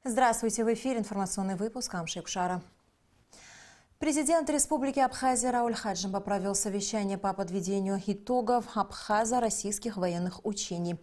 Здравствуйте, в эфире информационный выпуск Амшик Шара. Президент Республики Абхазия Рауль Хаджимба провел совещание по подведению итогов абхазо-российских военных учений.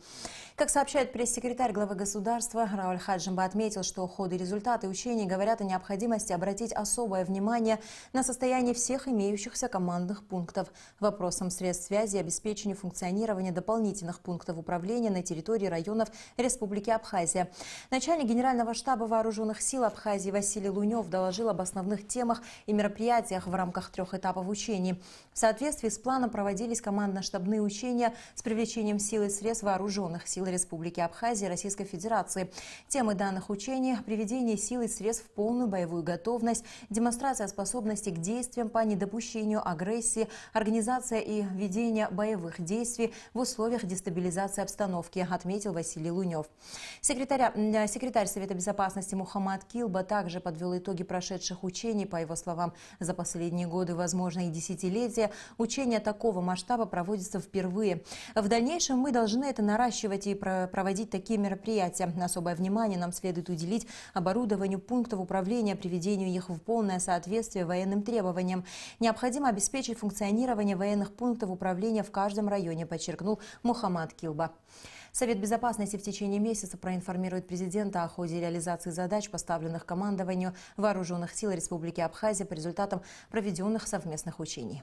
Как сообщает пресс-секретарь главы государства, Рауль Хаджимба отметил, что ходы и результаты учений говорят о необходимости обратить особое внимание на состояние всех имеющихся командных пунктов, вопросам средств связи и обеспечению функционирования дополнительных пунктов управления на территории районов Республики Абхазия. Начальник Генерального штаба Вооруженных сил Абхазии Василий Лунев доложил об основных темах и мероприятиях в рамках 3 этапов учений. В соответствии с планом проводились командно-штабные учения с привлечением сил и средств Вооруженных сил Республики Абхазия и Российской Федерации. Темы данных учений – приведение сил и средств в полную боевую готовность, демонстрация способности к действиям по недопущению агрессии, организация и ведение боевых действий в условиях дестабилизации обстановки, отметил Василий Лунев. Секретарь Совета безопасности Мухаммад Килба также подвел итоги прошедших учений. По его словам, за последние годы, возможно, и десятилетия, учения такого масштаба проводятся впервые. В дальнейшем мы должны это наращивать и проводить такие мероприятия. Особое внимание нам следует уделить оборудованию пунктов управления, приведению их в полное соответствие военным требованиям. Необходимо обеспечить функционирование военных пунктов управления в каждом районе, подчеркнул Мухаммад Килба. Совет безопасности в течение месяца проинформирует президента о ходе реализации задач, поставленных командованию Вооруженных сил Республики Абхазия по результатам проведенных совместных учений.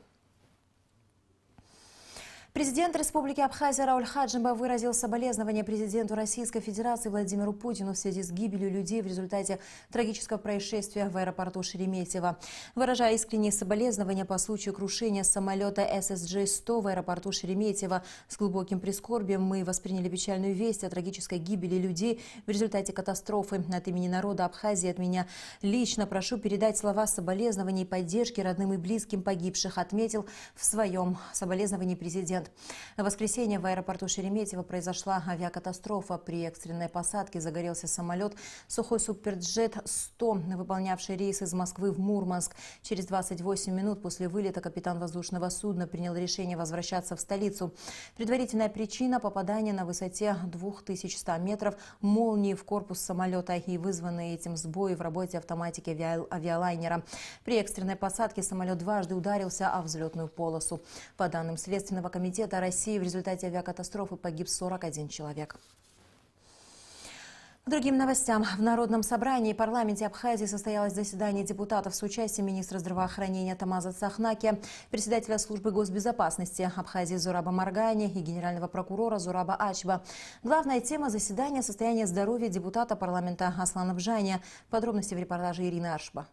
Президент Республики Абхазия Рауль Хаджимба выразил соболезнования президенту Российской Федерации Владимиру Путину в связи с гибелью людей в результате трагического происшествия в аэропорту Шереметьево. Выражая искренние соболезнования по случаю крушения самолета SSJ-100 в аэропорту Шереметьево, с глубоким прискорбием мы восприняли печальную весть о трагической гибели людей в результате катастрофы. От имени народа Абхазии, от меня лично прошу передать слова соболезнований и поддержки родным и близким погибших, отметил в своем соболезновании президент. В воскресенье в аэропорту Шереметьево произошла авиакатастрофа. При экстренной посадке загорелся самолет «Сухой Суперджет-100», выполнявший рейс из Москвы в Мурманск. Через 28 минут после вылета капитан воздушного судна принял решение возвращаться в столицу. Предварительная причина – попадания на высоте 2100 метров молнии в корпус самолета и вызванные этим сбои в работе автоматики авиалайнера. При экстренной посадке самолет дважды ударился о взлетную полосу. По данным Следственного комитета России, в результате авиакатастрофы погиб 41 человек. К другим новостям. В Народном собрании и парламенте Абхазии состоялось заседание депутатов с участием министра здравоохранения Тамаза Цахнаки, председателя службы госбезопасности Абхазии Зураба Маргани и генерального прокурора Зураба Ачба. Главная тема заседания – состояние здоровья депутата парламента Аслана Бжания. Подробности в репортаже Ирины Аршба.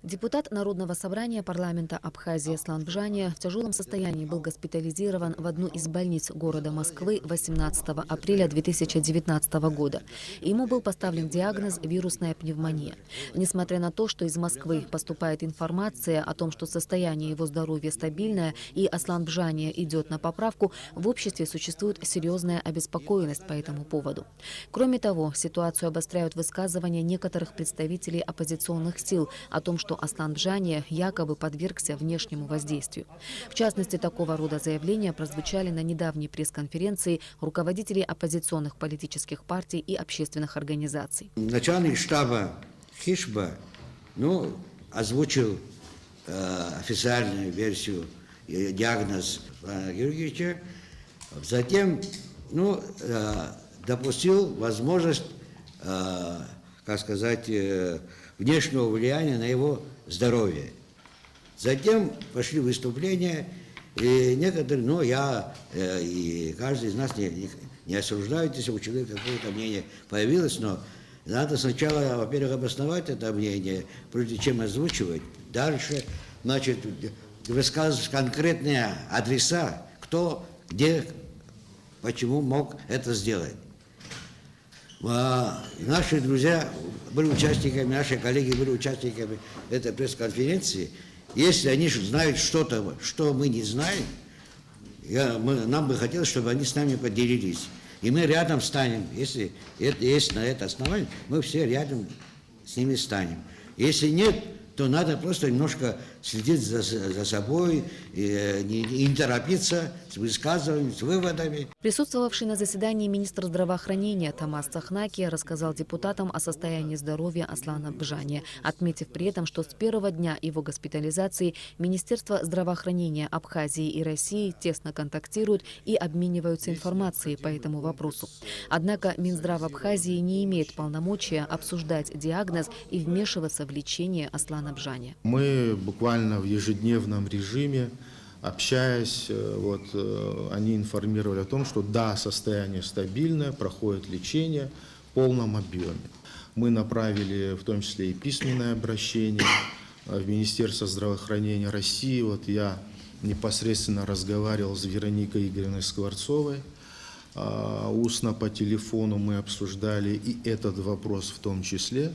Депутат Народного собрания парламента Абхазии Аслан Бжания в тяжелом состоянии был госпитализирован в одну из больниц города Москвы 18 апреля 2019 года. Ему был поставлен диагноз вирусная пневмония. Несмотря на то, что из Москвы поступает информация о том, что состояние его здоровья стабильное и Аслан Бжания идет на поправку, в обществе существует серьезная обеспокоенность по этому поводу. Кроме того, ситуацию обостряют высказывания некоторых представителей оппозиционных сил о том, что Аслан Бжания якобы подвергся внешнему воздействию. В частности, такого рода заявления прозвучали на недавней пресс-конференции руководителей оппозиционных политических партий и общественных организаций. Начальник штаба Хишба озвучил официальную версию, диагноз Георгиевича, затем допустил возможность, внешнего влияния на его здоровье. Затем пошли выступления, и некоторые, и каждый из нас не осуждает, если у человека какое-то мнение появилось, но надо сначала, во-первых, обосновать это мнение, прежде чем озвучивать. Дальше, высказывать конкретные адреса, кто, где, почему мог это сделать. Наши друзья были участниками, наши коллеги были участниками этой пресс-конференции. Если они знают что-то, что мы не знаем, нам бы хотелось, чтобы они с нами поделились. И мы рядом станем. Если есть на это основание, мы все рядом с ними станем. Если нет, то надо просто немножко следить за собой, и не торопиться с высказываниями, с выводами. Присутствовавший на заседании министр здравоохранения Тамас Цахнаки рассказал депутатам о состоянии здоровья Аслана Бжания, отметив при этом, что с первого дня его госпитализации Министерство здравоохранения Абхазии и России тесно контактируют и обмениваются информацией по этому вопросу. Однако Минздрав Абхазии не имеет полномочия обсуждать диагноз и вмешиваться в лечение Аслана Бжания. Мы буквально в ежедневном режиме, общаясь, они информировали о том, что да, состояние стабильное, проходит лечение в полном объеме. Мы направили в том числе и письменное обращение в Министерство здравоохранения России. Я непосредственно разговаривал с Вероникой Игоревной Скворцовой. Устно по телефону мы обсуждали и этот вопрос в том числе.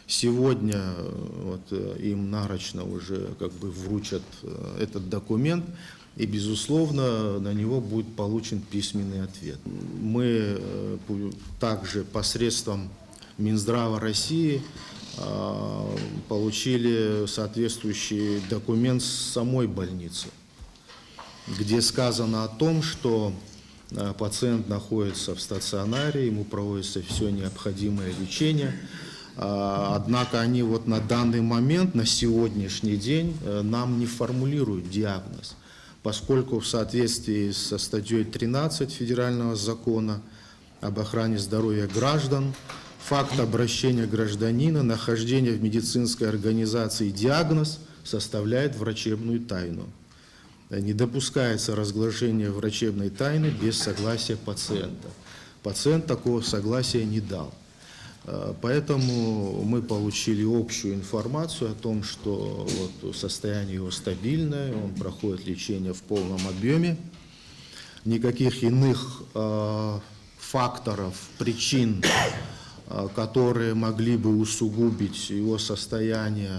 Сегодня им нарочно уже вручат этот документ, и, безусловно, на него будет получен письменный ответ. Мы также посредством Минздрава России получили соответствующий документ с самой больницы, где сказано о том, что пациент находится в стационаре, ему проводится все необходимое лечение. Однако они на данный момент, на сегодняшний день, нам не формулируют диагноз, поскольку в соответствии со статьей 13 Федерального закона об охране здоровья граждан, факт обращения гражданина, нахождение в медицинской организации, диагноз составляет врачебную тайну. Не допускается разглашение врачебной тайны без согласия пациента. Пациент такого согласия не дал. Поэтому мы получили общую информацию о том, что состояние его стабильное, он проходит лечение в полном объеме. Никаких иных факторов, причин, которые могли бы усугубить его состояние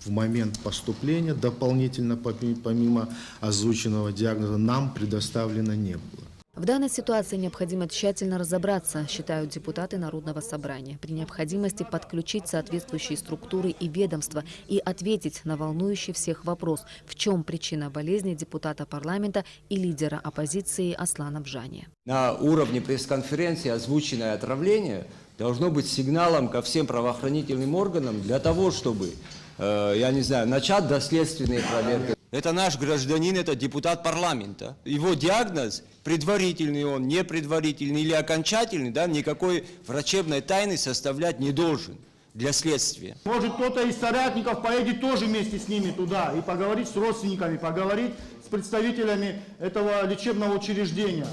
в момент поступления, дополнительно помимо озвученного диагноза, нам предоставлено не было. В данной ситуации необходимо тщательно разобраться, считают депутаты Народного собрания. При необходимости подключить соответствующие структуры и ведомства и ответить на волнующий всех вопрос, в чем причина болезни депутата парламента и лидера оппозиции Аслана Бжания. На уровне пресс-конференции озвученное отравление должно быть сигналом ко всем правоохранительным органам для того, чтобы, начать доследственные проверки. Это наш гражданин, это депутат парламента. Его диагноз, предварительный он, непредварительный или окончательный, никакой врачебной тайны составлять не должен для следствия. Может, кто-то из соратников поедет тоже вместе с ними туда и поговорить с родственниками, поговорить с представителями этого лечебного учреждения.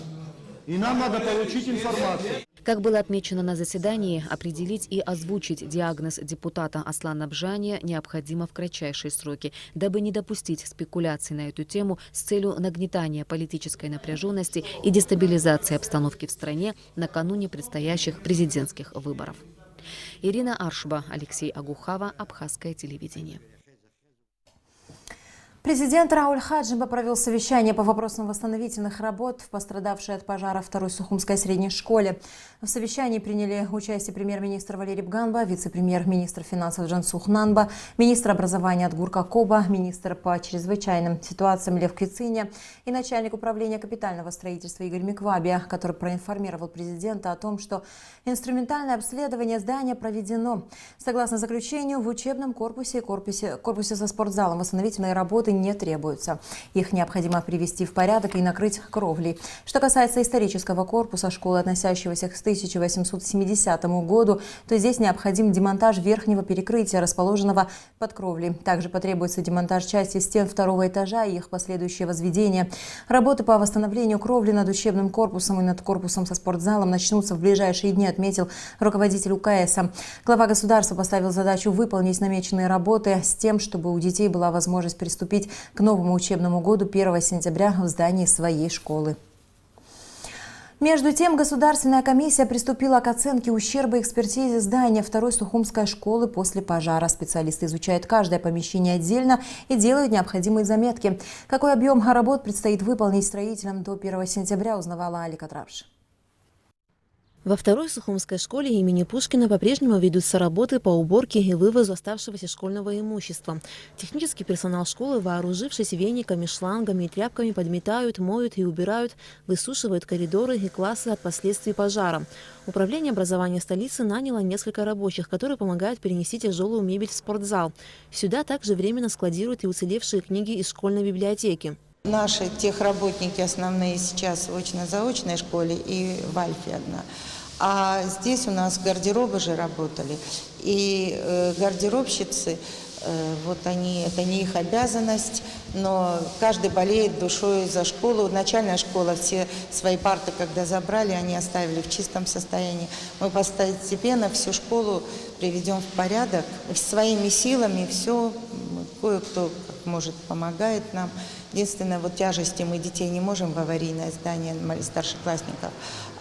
И нам надо получить информацию. Как было отмечено на заседании, определить и озвучить диагноз депутата Аслана Бжания необходимо в кратчайшие сроки, дабы не допустить спекуляций на эту тему с целью нагнетания политической напряженности и дестабилизации обстановки в стране накануне предстоящих президентских выборов. Ирина Аршба, Алексей Агухава, Абхазское телевидение. Президент Рауль Хаджимба провел совещание по вопросам восстановительных работ в пострадавшей от пожара второй Сухумской средней школе. В совещании приняли участие премьер-министр Валерий Бганба, вице-премьер-министр финансов Джансух Нанба, министр образования Адгур Какоба, министр по чрезвычайным ситуациям Лев Кициня и начальник управления капитального строительства Игорь Миквабия, который проинформировал президента о том, что инструментальное обследование здания проведено. Согласно заключению, в учебном корпусе и корпусе со спортзалом восстановительные работы не требуются. Их необходимо привести в порядок и накрыть кровлей. Что касается исторического корпуса школы, относящегося к 1870 году, то здесь необходим демонтаж верхнего перекрытия, расположенного под кровлей. Также потребуется демонтаж части стен второго этажа и их последующее возведение. Работы по восстановлению кровли над учебным корпусом и над корпусом со спортзалом начнутся в ближайшие дни, отметил руководитель УКС. Глава государства поставил задачу выполнить намеченные работы с тем, чтобы у детей была возможность приступить к новому учебному году 1 сентября в здании своей школы. Между тем, Государственная комиссия приступила к оценке ущерба и экспертизе здания второй Сухумской школы после пожара. Специалисты изучают каждое помещение отдельно и делают необходимые заметки. Какой объем работ предстоит выполнить строителям до 1 сентября, узнавала Алика Трапш. Во второй Сухумской школе имени Пушкина по-прежнему ведутся работы по уборке и вывозу оставшегося школьного имущества. Технический персонал школы, вооружившись вениками, шлангами и тряпками, подметают, моют и убирают, высушивают коридоры и классы от последствий пожара. Управление образования столицы наняло несколько рабочих, которые помогают перенести тяжелую мебель в спортзал. Сюда также временно складируют и уцелевшие книги из школьной библиотеки. Наши техработники основные сейчас в очно-заочной школе и в Альфе одна. А здесь у нас гардеробы же работали. И гардеробщицы, вот они, это не их обязанность, но каждый болеет душой за школу. Начальная школа, все свои парты, когда забрали, они оставили в чистом состоянии. Мы постепенно всю школу приведем в порядок. Своими силами все, кое-кто как может помогает нам. Единственное, вот тяжести мы детей не можем в аварийное здание старшеклассников,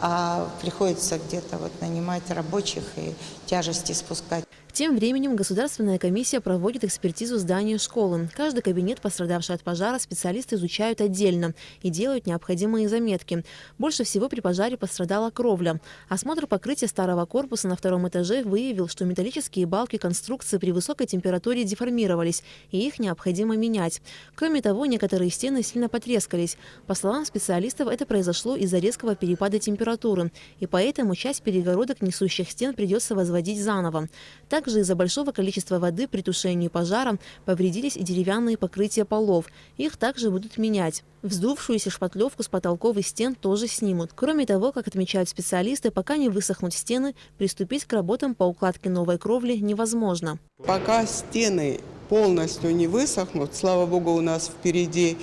а приходится где-то вот нанимать рабочих и тяжести спускать. Тем временем Государственная комиссия проводит экспертизу здания школы. Каждый кабинет, пострадавший от пожара, специалисты изучают отдельно и делают необходимые заметки. Больше всего при пожаре пострадала кровля. Осмотр покрытия старого корпуса на втором этаже выявил, что металлические балки конструкции при высокой температуре деформировались, и их необходимо менять. Кроме того, некоторые стены сильно потрескались. По словам специалистов, это произошло из-за резкого перепада температуры, и поэтому часть перегородок несущих стен придется возводить заново. Также из-за большого количества воды при тушении пожара повредились и деревянные покрытия полов. Их также будут менять. Вздувшуюся шпатлевку с потолков и стен тоже снимут. Кроме того, как отмечают специалисты, пока не высохнут стены, приступить к работам по укладке новой кровли невозможно. Пока стены полностью не высохнут, слава богу, у нас впереди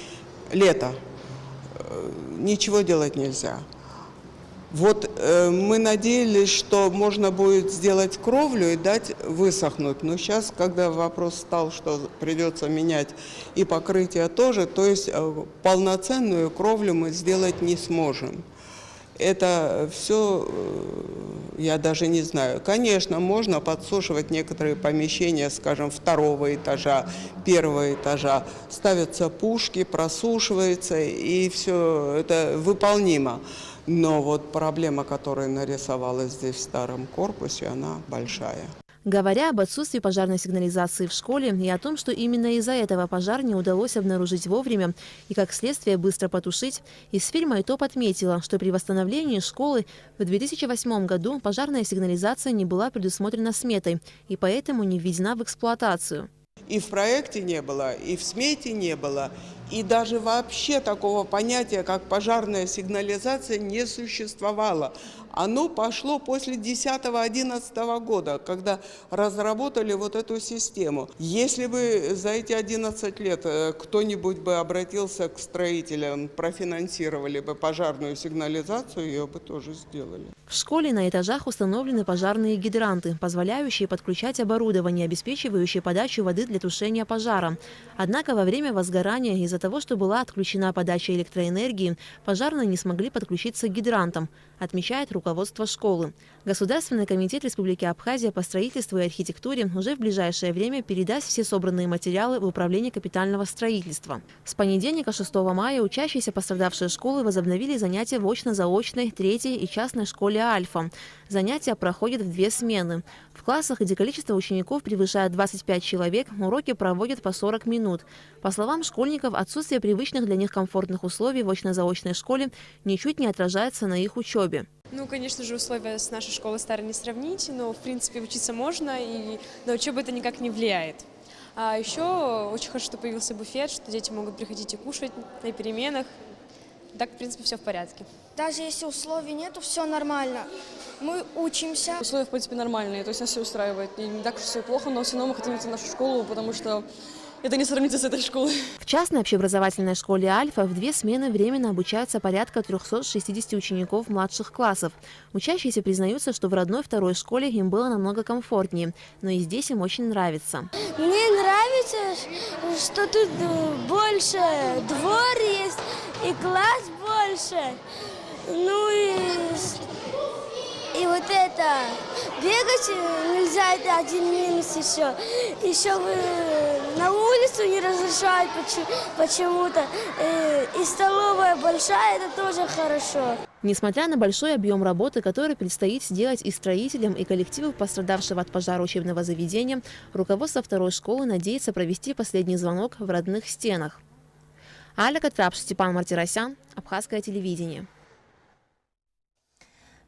лето, ничего делать нельзя. Вот мы надеялись, что можно будет сделать кровлю и дать высохнуть. Но сейчас, когда вопрос стал, что придется менять и покрытие тоже, то есть полноценную кровлю мы сделать не сможем. Это все, я даже не знаю. Конечно, можно подсушивать некоторые помещения, скажем, второго этажа, первого этажа. Ставятся пушки, просушивается, и все это выполнимо. Но вот проблема, которая нарисовалась здесь в старом корпусе, она большая. Говоря об отсутствии пожарной сигнализации в школе и о том, что именно из-за этого пожар не удалось обнаружить вовремя и, как следствие, быстро потушить, из фильма ИТОП отметила, что при восстановлении школы в 2008 году пожарная сигнализация не была предусмотрена сметой и поэтому не введена в эксплуатацию. И в проекте не было, и в смете не было, и даже вообще такого понятия, как пожарная сигнализация, не существовало. Оно пошло после 10-11 года, когда разработали вот эту систему. Если бы за эти 11 лет кто-нибудь бы обратился к строителям, профинансировали бы пожарную сигнализацию, ее бы тоже сделали. В школе на этажах установлены пожарные гидранты, позволяющие подключать оборудование, обеспечивающее подачу воды для тушения пожара. Однако во время возгорания из-за того, что была отключена подача электроэнергии, пожарные не смогли подключиться к гидрантам, отмечает руководство школы. Государственный комитет Республики Абхазия по строительству и архитектуре уже в ближайшее время передаст все собранные материалы в Управление капитального строительства. С понедельника 6 мая учащиеся пострадавшей школы возобновили занятия в очно-заочной, третьей и частной школе «Альфа». Занятия проходят в 2 смены. В классах, где количество учеников превышает 25 человек, уроки проводят по 40 минут. По словам школьников, отсутствие привычных для них комфортных условий в очно-заочной школе ничуть не отражается на их учебе. Ну, конечно же, условия с нашей школой старой не сравнить, но, в принципе, учиться можно, и на учебу это никак не влияет. А еще очень хорошо, что появился буфет, что дети могут приходить и кушать на переменах. Так, в принципе, все в порядке. Даже если условий нету, все нормально. Мы учимся. Условия, в принципе, нормальные, то есть нас все устраивает. И не так уж все плохо, но все равно мы хотим идти в нашу школу, потому что это не сравнится с этой школой. В частной общеобразовательной школе «Альфа» в 2 смены временно обучаются порядка 360 учеников младших классов. Учащиеся признаются, что в родной второй школе им было намного комфортнее, но и здесь им очень нравится. Мне нравится, что тут больше двор есть и класс больше. Ну и вот это, бегать нельзя, это один минус еще. Еще на улицу не разрешают почему-то. И столовая большая, это тоже хорошо. Несмотря на большой объем работы, который предстоит сделать и строителям, и коллективу пострадавшего от пожара учебного заведения, руководство второй школы надеется провести последний звонок в родных стенах. Аля Катрапш, Степан Мартиросян, Абхазское телевидение.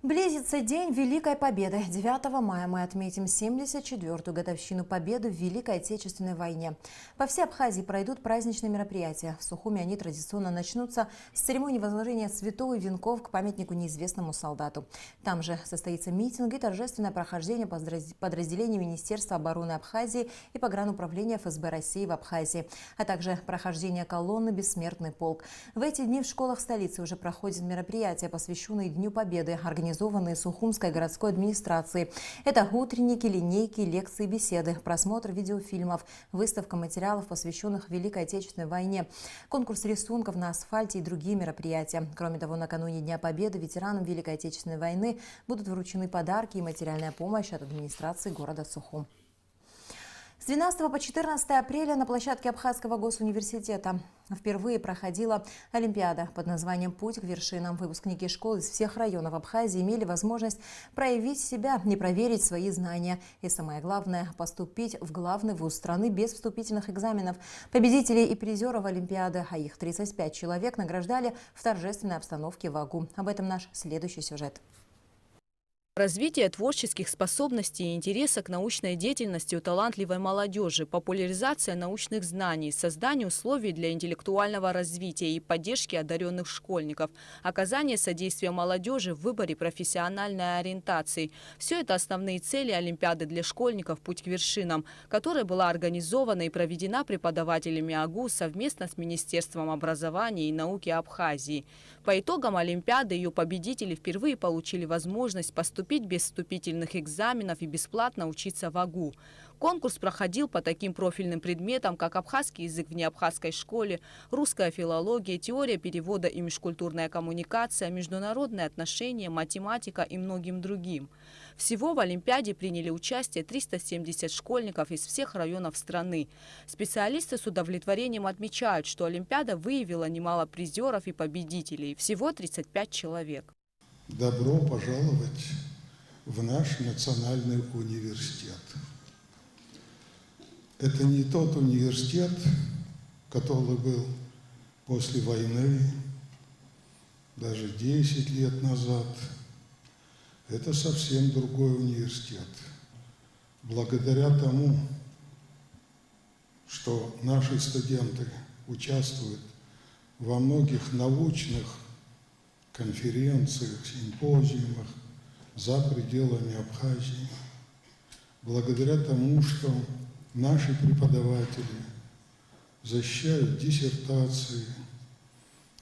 Близится День Великой Победы. 9 мая мы отметим 74-ю годовщину Победы в Великой Отечественной войне. По всей Абхазии пройдут праздничные мероприятия. В Сухуми они традиционно начнутся с церемонии возложения цветов и венков к памятнику неизвестному солдату. Там же состоится митинг и торжественное прохождение подразделений Министерства обороны Абхазии и погрануправления ФСБ России в Абхазии, а также прохождение колонны «Бессмертный полк». В эти дни в школах столицы уже проходят мероприятия, посвященные Дню Победы, организованные Сухумской городской администрацией. Это утренники, линейки, лекции, беседы, просмотр видеофильмов, выставка материалов, посвященных Великой Отечественной войне, конкурс рисунков на асфальте и другие мероприятия. Кроме того, накануне Дня Победы ветеранам Великой Отечественной войны будут вручены подарки и материальная помощь от администрации города Сухум. С 12 по 14 апреля на площадке Абхазского госуниверситета впервые проходила Олимпиада под названием «Путь к вершинам». Выпускники школ из всех районов Абхазии имели возможность проявить себя, не проверить свои знания и, самое главное, поступить в главный вуз страны без вступительных экзаменов. Победителей и призеров Олимпиады, а их 35 человек, награждали в торжественной обстановке в Агу. Об этом наш следующий сюжет. Развитие творческих способностей и интереса к научной деятельности у талантливой молодежи, популяризация научных знаний, создание условий для интеллектуального развития и поддержки одаренных школьников, оказание содействия молодежи в выборе профессиональной ориентации – все это основные цели Олимпиады для школьников «Путь к вершинам», которая была организована и проведена преподавателями АГУ совместно с Министерством образования и науки Абхазии. По итогам Олимпиады ее победители впервые получили возможность поступить без вступительных экзаменов и бесплатно учиться в АГУ. Конкурс проходил по таким профильным предметам, как абхазский язык в неабхазской школе, русская филология, теория перевода и межкультурная коммуникация, международные отношения, математика и многим другим. Всего в Олимпиаде приняли участие 370 школьников из всех районов страны. Специалисты с удовлетворением отмечают, что Олимпиада выявила немало призеров и победителей. Всего 35 человек. Добро пожаловать в наш национальный университет. Это не тот университет, который был после войны, даже 10 лет назад. Это совсем другой университет. Благодаря тому, что наши студенты участвуют во многих научных конференциях, симпозиумах за пределами Абхазии, благодаря тому, что наши преподаватели защищают диссертации,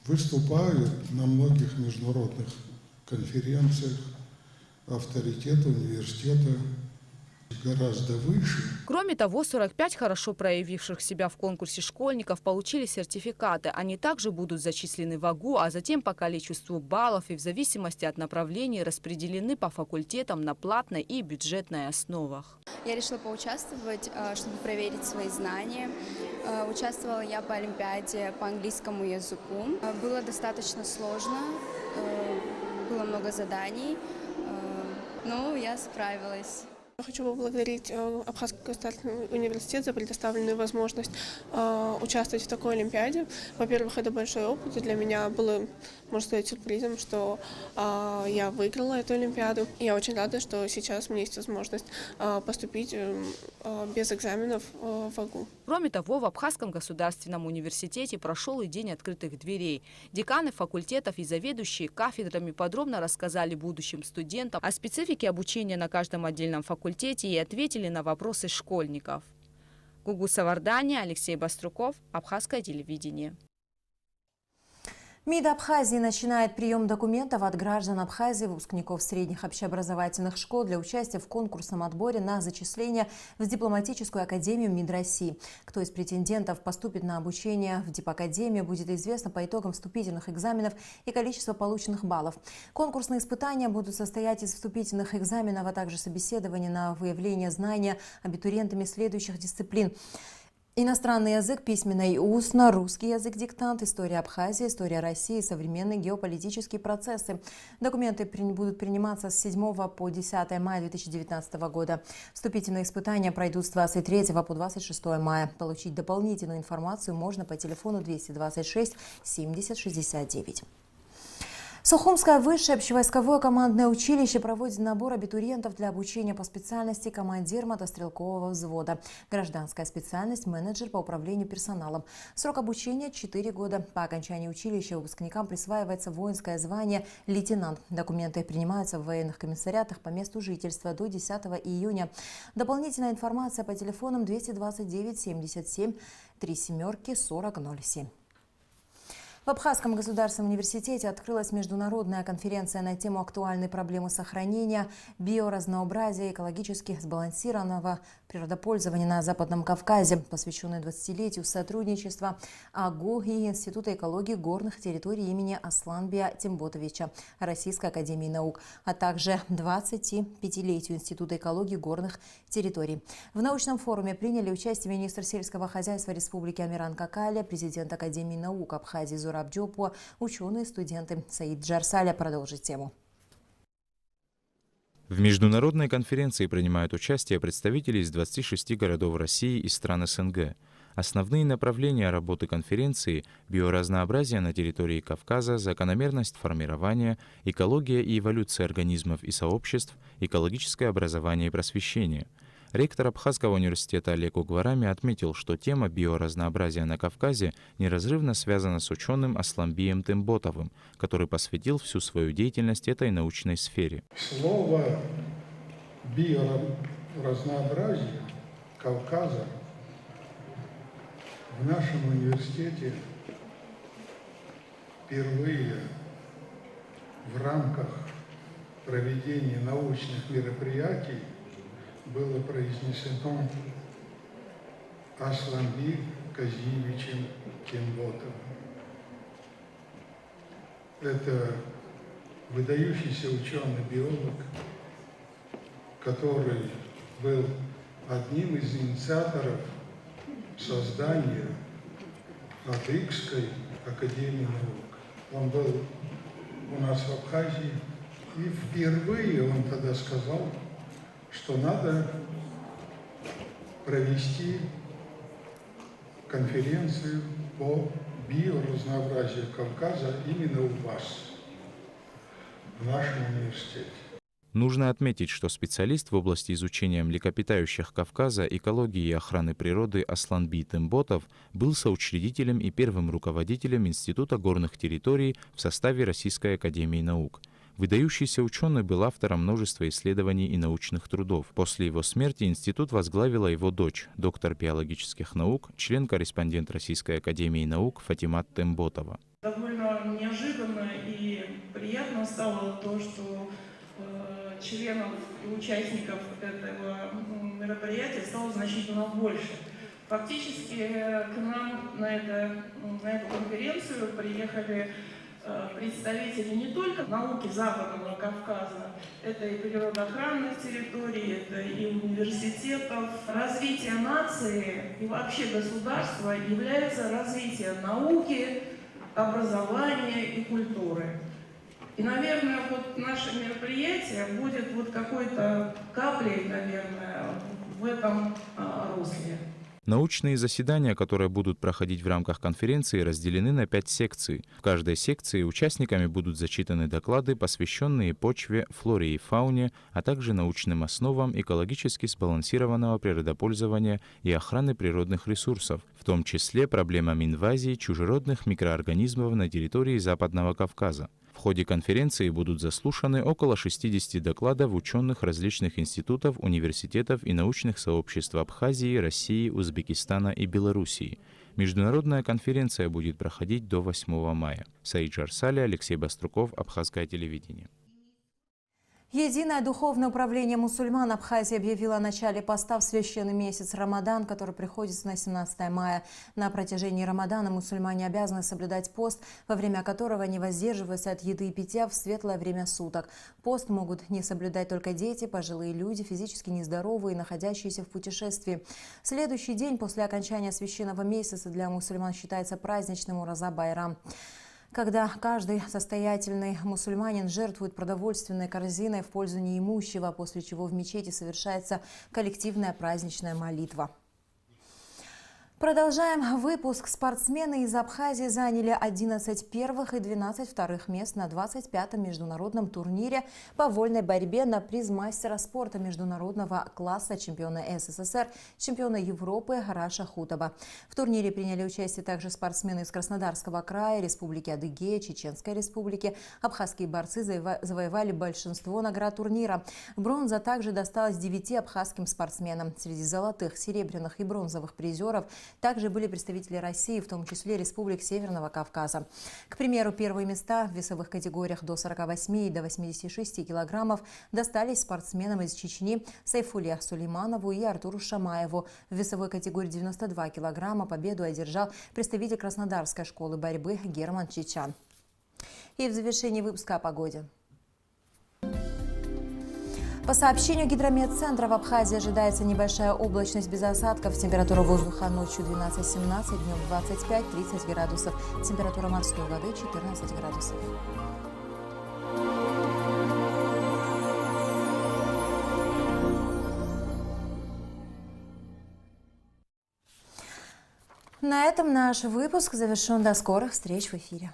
выступают на многих международных конференциях, авторитет университета гораздо выше. Кроме того, 45 хорошо проявивших себя в конкурсе школьников получили сертификаты. Они также будут зачислены в АГУ, а затем по количеству баллов и в зависимости от направлений распределены по факультетам на платной и бюджетной основах. Я решила поучаствовать, чтобы проверить свои знания. Участвовала я по Олимпиаде по английскому языку. Было достаточно сложно, было много заданий, но я справилась. Я хочу поблагодарить Абхазский государственный университет за предоставленную возможность участвовать в такой Олимпиаде. Во-первых, это большой опыт, и для меня было, можно сказать, сюрпризом, что я выиграла эту Олимпиаду. Я очень рада, что сейчас у меня есть возможность поступить без экзаменов в АГУ. Кроме того, в Абхазском государственном университете прошел и День открытых дверей. Деканы факультетов и заведующие кафедрами подробно рассказали будущим студентам о специфике обучения на каждом отдельном факультете и ответили на вопросы школьников. Гугу Савардани, Алексей Баструков, Абхазское телевидение. МИД Абхазии начинает прием документов от граждан Абхазии, выпускников средних общеобразовательных школ для участия в конкурсном отборе на зачисление в дипломатическую академию МИД России. Кто из претендентов поступит на обучение в дипакадемию, будет известно по итогам вступительных экзаменов и количество полученных баллов. Конкурсные испытания будут состоять из вступительных экзаменов, а также собеседования на выявление знания абитуриентами следующих дисциплин: Иностранный язык письменно и устно, русский язык диктант, история Абхазии, история России, современные геополитические процессы. Документы будут приниматься с 7 по 10 мая 2019 года. Вступительные испытания пройдут с 23 по 26 мая. Получить дополнительную информацию можно по телефону 226 70 69. Сухумское высшее общевойсковое командное училище проводит набор абитуриентов для обучения по специальности командир мотострелкового взвода. Гражданская специальность – менеджер по управлению персоналом. Срок обучения – 4 года. По окончании училища выпускникам присваивается воинское звание лейтенант. Документы принимаются в военных комиссариатах по месту жительства до 10 июня. Дополнительная информация по телефонам 229 77 37 40 07. В Абхазском государственном университете открылась международная конференция на тему актуальной проблемы сохранения биоразнообразия, экологически сбалансированного природопользования на Западном Кавказе, посвященной 20-летию сотрудничества АГУ и Института экологии горных территорий имени Асланбия Темботовича Российской академии наук, а также 25-летию Института экологии горных территорий. В научном форуме приняли участие министр сельского хозяйства Республики Амиран Какаля, президент Академии наук Абхазии Зураб Джопуа, ученые, студенты. Саид Джарсаля продолжит тему. В международной конференции принимают участие представители из 26 городов России и стран СНГ. Основные направления работы конференции – биоразнообразие на территории Кавказа, закономерность формирования, экология и эволюция организмов и сообществ, экологическое образование и просвещение. Ректор Абхазского университета Олег Угварами отметил, что тема биоразнообразия на Кавказе неразрывно связана с ученым Асланбием Темботовым, который посвятил всю свою деятельность этой научной сфере. Слово биоразнообразие Кавказа в нашем университете впервые в рамках проведения научных мероприятий было произнесено Асланби Казиевичем Темботовым. Это выдающийся ученый-биолог, который был одним из инициаторов создания Адыгской академии наук. Он был у нас в Абхазии, и впервые он тогда сказал, что надо провести конференцию по биоразнообразию Кавказа именно у вас, в нашем университете. Нужно отметить, что специалист в области изучения млекопитающих Кавказа, экологии и охраны природы Асланби Темботов был соучредителем и первым руководителем Института горных территорий в составе Российской академии наук. Выдающийся ученый был автором множества исследований и научных трудов. После его смерти институт возглавила его дочь, доктор биологических наук, член-корреспондент Российской академии наук Фатимат Темботова. Довольно неожиданно и приятно стало то, что членов и участников этого мероприятия стало значительно больше. Фактически к нам на эту конференцию приехали представители не только науки Западного Кавказа, это и природоохранных территорий, это и университетов. Развитие нации и вообще государства является развитием науки, образования и культуры. И, наверное, вот наше мероприятие будет вот какой-то каплей, наверное, в этом русле. Научные заседания, которые будут проходить в рамках конференции, разделены на 5 секций. В каждой секции участниками будут зачитаны доклады, посвященные почве, флоре и фауне, а также научным основам экологически сбалансированного природопользования и охраны природных ресурсов, в том числе проблемам инвазии чужеродных микроорганизмов на территории Западного Кавказа. В ходе конференции будут заслушаны около 60 докладов ученых различных институтов, университетов и научных сообществ Абхазии, России, Узбекистана и Белоруссии. Международная конференция будет проходить до 8 мая. Саид Джарсаля, Алексей Баструков, Абхазское телевидение. Единое духовное управление мусульман Абхазии объявило о начале поста в священный месяц Рамадан, который приходится на 17 мая. На протяжении Рамадана мусульмане обязаны соблюдать пост, во время которого они воздерживаются от еды и питья в светлое время суток. Пост могут не соблюдать только дети, пожилые люди, физически нездоровые, находящиеся в путешествии. Следующий день после окончания священного месяца для мусульман считается праздничным Ураза Байрам, когда каждый состоятельный мусульманин жертвует продовольственной корзиной в пользу неимущего, после чего в мечети совершается коллективная праздничная молитва. Продолжаем выпуск. Спортсмены из Абхазии заняли 11 первых и 12 вторых мест на 25-м международном турнире по вольной борьбе на приз мастера спорта международного класса чемпиона СССР, чемпиона Европы Раша Хутова. В турнире приняли участие также спортсмены из Краснодарского края, Республики Адыгея, Чеченской Республики. Абхазские борцы завоевали большинство наград турнира. Бронза также досталась 9 абхазским спортсменам. Среди золотых, серебряных и бронзовых призеров также были представители России, в том числе Республик Северного Кавказа. К примеру, первые места в весовых категориях до 48 и до 86 килограммов достались спортсменам из Чечни Сайфуле Сулейманову и Артуру Шамаеву. В весовой категории 92 килограмма победу одержал представитель Краснодарской школы борьбы Герман Чичан. И в завершении выпуска о погоде. По сообщению Гидрометцентра, в Абхазии ожидается небольшая облачность без осадков. Температура воздуха ночью 12-17, днем 25-30 градусов. Температура морской воды 14 градусов. На этом наш выпуск завершен. До скорых встреч в эфире.